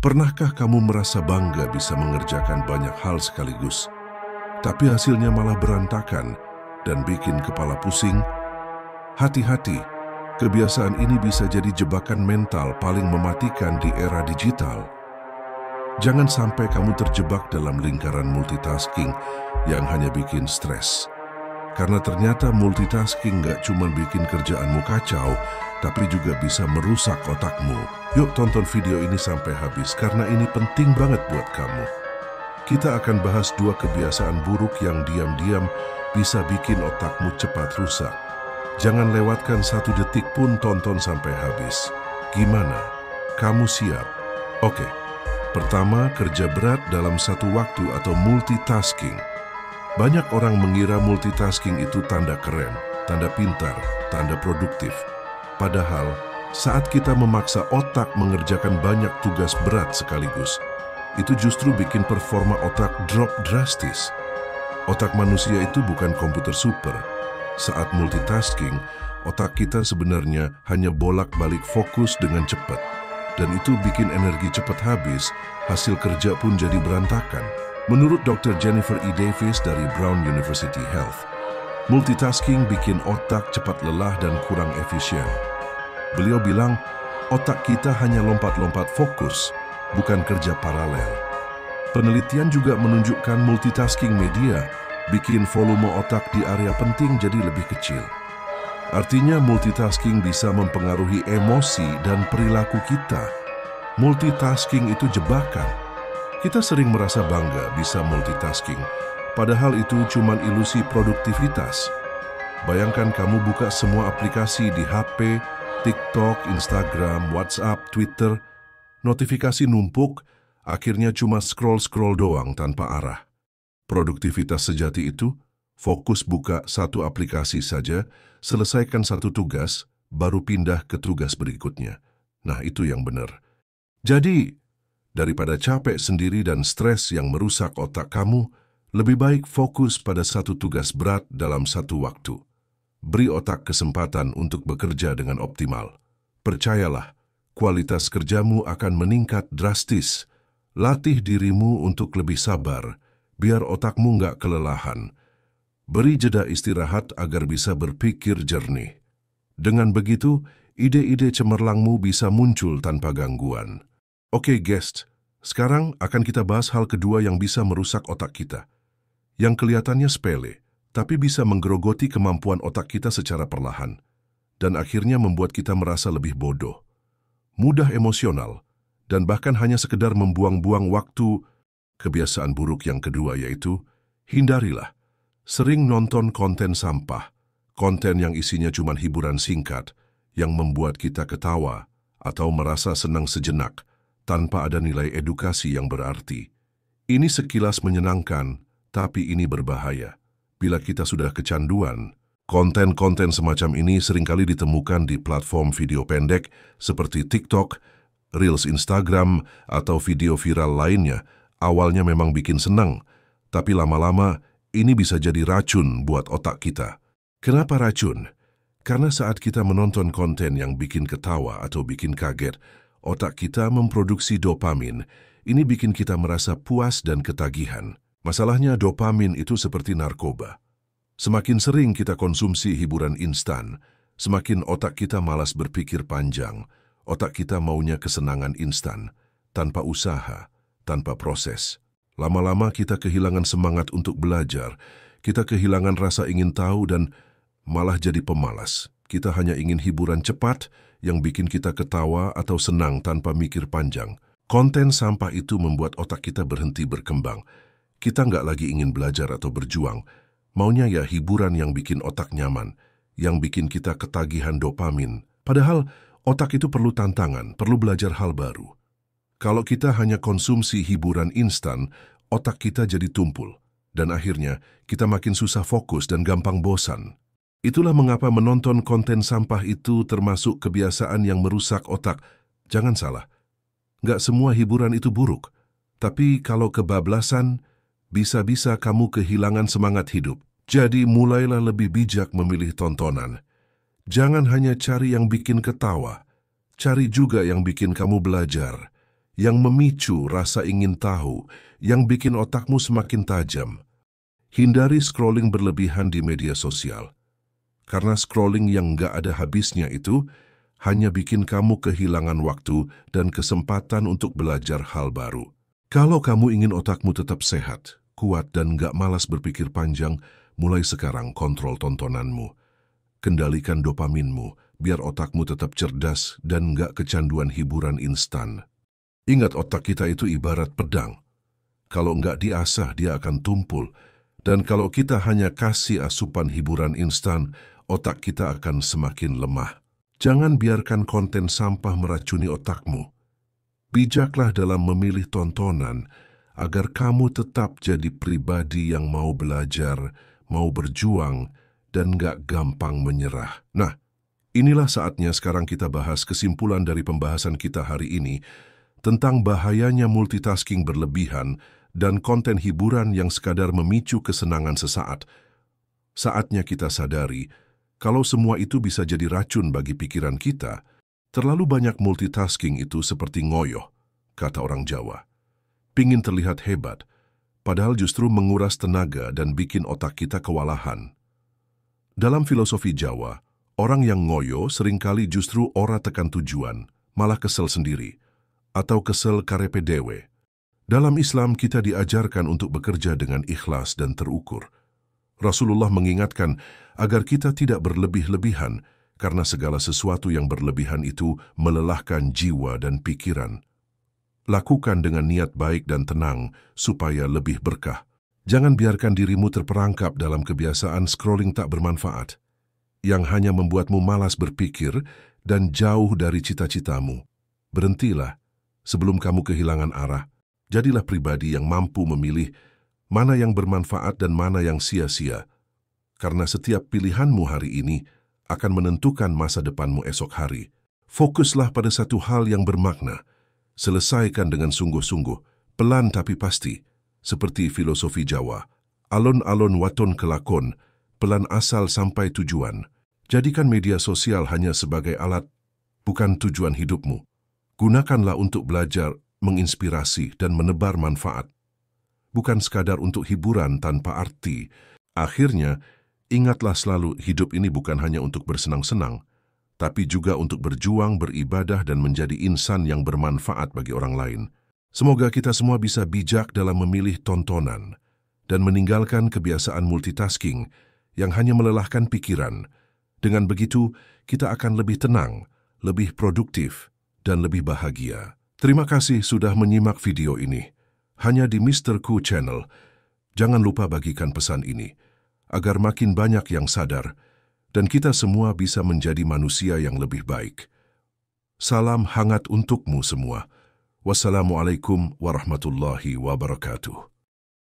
Pernahkah kamu merasa bangga bisa mengerjakan banyak hal sekaligus, tapi hasilnya malah berantakan dan bikin kepala pusing? Hati-hati, kebiasaan ini bisa jadi jebakan mental paling mematikan di era digital. Jangan sampai kamu terjebak dalam lingkaran multitasking yang hanya bikin stres. Karena ternyata multitasking gak cuma bikin kerjaanmu kacau, tapi juga bisa merusak otakmu. Yuk tonton video ini sampai habis karena ini penting banget buat kamu. Kita akan bahas 2 kebiasaan buruk yang diam-diam bisa bikin otakmu cepat rusak. Jangan lewatkan 1 detik pun, tonton sampai habis. Gimana? Kamu siap? Oke. Pertama, kerja berat dalam satu waktu atau multitasking. Banyak orang mengira multitasking itu tanda keren, tanda pintar, tanda produktif. Padahal, saat kita memaksa otak mengerjakan banyak tugas berat sekaligus, itu justru bikin performa otak drop drastis. Otak manusia itu bukan komputer super. Saat multitasking, otak kita sebenarnya hanya bolak-balik fokus dengan cepat. Dan itu bikin energi cepat habis, hasil kerja pun jadi berantakan. Menurut Dr. Jennifer E. Davis dari Brown University Health, multitasking bikin otak cepat lelah dan kurang efisien. Beliau bilang, otak kita hanya lompat-lompat fokus, bukan kerja paralel. Penelitian juga menunjukkan multitasking media bikin volume otak di area penting jadi lebih kecil. Artinya multitasking bisa mempengaruhi emosi dan perilaku kita. Multitasking itu jebakan. Kita sering merasa bangga bisa multitasking, padahal itu cuma ilusi produktivitas. Bayangkan kamu buka semua aplikasi di HP, TikTok, Instagram, WhatsApp, Twitter, notifikasi numpuk, akhirnya cuma scroll-scroll doang tanpa arah. Produktivitas sejati itu, fokus buka 1 aplikasi saja, selesaikan 1 tugas, baru pindah ke tugas berikutnya. Nah, itu yang benar. Jadi, daripada capek sendiri dan stres yang merusak otak kamu, lebih baik fokus pada 1 tugas berat dalam 1 waktu. Beri otak kesempatan untuk bekerja dengan optimal. Percayalah, kualitas kerjamu akan meningkat drastis. Latih dirimu untuk lebih sabar, biar otakmu nggak kelelahan. Beri jeda istirahat agar bisa berpikir jernih. Dengan begitu, ide-ide cemerlangmu bisa muncul tanpa gangguan. Oke, guys, sekarang akan kita bahas hal kedua yang bisa merusak otak kita. Yang kelihatannya sepele, tapi bisa menggerogoti kemampuan otak kita secara perlahan, dan akhirnya membuat kita merasa lebih bodoh, mudah emosional, dan bahkan hanya sekedar membuang-buang waktu. Kebiasaan buruk yang kedua yaitu, hindarilah sering nonton konten sampah, konten yang isinya cuma hiburan singkat, yang membuat kita ketawa atau merasa senang sejenak, tanpa ada nilai edukasi yang berarti. Ini sekilas menyenangkan, tapi ini berbahaya. Bila kita sudah kecanduan, konten-konten semacam ini seringkali ditemukan di platform video pendek seperti TikTok, Reels Instagram, atau video viral lainnya. Awalnya memang bikin senang, tapi lama-lama ini bisa jadi racun buat otak kita. Kenapa racun? Karena saat kita menonton konten yang bikin ketawa atau bikin kaget, otak kita memproduksi dopamin. Ini bikin kita merasa puas dan ketagihan. Masalahnya dopamin itu seperti narkoba. Semakin sering kita konsumsi hiburan instan, semakin otak kita malas berpikir panjang. Otak kita maunya kesenangan instan, tanpa usaha, tanpa proses. Lama-lama kita kehilangan semangat untuk belajar, kita kehilangan rasa ingin tahu dan malah jadi pemalas. Kita hanya ingin hiburan cepat yang bikin kita ketawa atau senang tanpa mikir panjang. Konten sampah itu membuat otak kita berhenti berkembang. Kita nggak lagi ingin belajar atau berjuang. Maunya ya hiburan yang bikin otak nyaman, yang bikin kita ketagihan dopamin. Padahal otak itu perlu tantangan, perlu belajar hal baru. Kalau kita hanya konsumsi hiburan instan, otak kita jadi tumpul. Dan akhirnya kita makin susah fokus dan gampang bosan. Itulah mengapa menonton konten sampah itu termasuk kebiasaan yang merusak otak. Jangan salah, nggak semua hiburan itu buruk. Tapi kalau kebablasan, bisa-bisa kamu kehilangan semangat hidup. Jadi mulailah lebih bijak memilih tontonan. Jangan hanya cari yang bikin ketawa, cari juga yang bikin kamu belajar, yang memicu rasa ingin tahu, yang bikin otakmu semakin tajam. Hindari scrolling berlebihan di media sosial. Karena scrolling yang nggak ada habisnya itu hanya bikin kamu kehilangan waktu dan kesempatan untuk belajar hal baru. Kalau kamu ingin otakmu tetap sehat, kuat, dan nggak malas berpikir panjang, mulai sekarang kontrol tontonanmu. Kendalikan dopaminmu, biar otakmu tetap cerdas dan nggak kecanduan hiburan instan. Ingat, otak kita itu ibarat pedang. Kalau nggak diasah, dia akan tumpul. Dan kalau kita hanya kasih asupan hiburan instan, otak kita akan semakin lemah. Jangan biarkan konten sampah meracuni otakmu. Bijaklah dalam memilih tontonan agar kamu tetap jadi pribadi yang mau belajar, mau berjuang, dan gak gampang menyerah. Nah, inilah saatnya sekarang kita bahas kesimpulan dari pembahasan kita hari ini tentang bahayanya multitasking berlebihan dan konten hiburan yang sekadar memicu kesenangan sesaat. Saatnya kita sadari, kalau semua itu bisa jadi racun bagi pikiran kita, terlalu banyak multitasking itu seperti ngoyoh, kata orang Jawa. Pingin terlihat hebat, padahal justru menguras tenaga dan bikin otak kita kewalahan. Dalam filosofi Jawa, orang yang ngoyo seringkali justru ora tekan tujuan, malah kesel sendiri, atau kesel karepe dewe. Dalam Islam kita diajarkan untuk bekerja dengan ikhlas dan terukur. Rasulullah mengingatkan agar kita tidak berlebih-lebihan karena segala sesuatu yang berlebihan itu melelahkan jiwa dan pikiran. Lakukan dengan niat baik dan tenang supaya lebih berkah. Jangan biarkan dirimu terperangkap dalam kebiasaan scrolling tak bermanfaat yang hanya membuatmu malas berpikir dan jauh dari cita-citamu. Berhentilah sebelum kamu kehilangan arah. Jadilah pribadi yang mampu memilih mana yang bermanfaat dan mana yang sia-sia. Karena setiap pilihanmu hari ini akan menentukan masa depanmu esok hari. Fokuslah pada satu hal yang bermakna. Selesaikan dengan sungguh-sungguh, pelan tapi pasti. Seperti filosofi Jawa, alon-alon waton kelakon, pelan asal sampai tujuan. Jadikan media sosial hanya sebagai alat, bukan tujuan hidupmu. Gunakanlah untuk belajar, menginspirasi, dan menebar manfaat. Bukan sekadar untuk hiburan tanpa arti. Akhirnya, ingatlah selalu hidup ini bukan hanya untuk bersenang-senang, tapi juga untuk berjuang, beribadah, dan menjadi insan yang bermanfaat bagi orang lain. Semoga kita semua bisa bijak dalam memilih tontonan dan meninggalkan kebiasaan multitasking yang hanya melelahkan pikiran. Dengan begitu, kita akan lebih tenang, lebih produktif, dan lebih bahagia. Terima kasih sudah menyimak video ini. Hanya di Mr. Ku Channel. Jangan lupa bagikan pesan ini, agar makin banyak yang sadar, dan kita semua bisa menjadi manusia yang lebih baik. Salam hangat untukmu semua. Wassalamualaikum warahmatullahi wabarakatuh.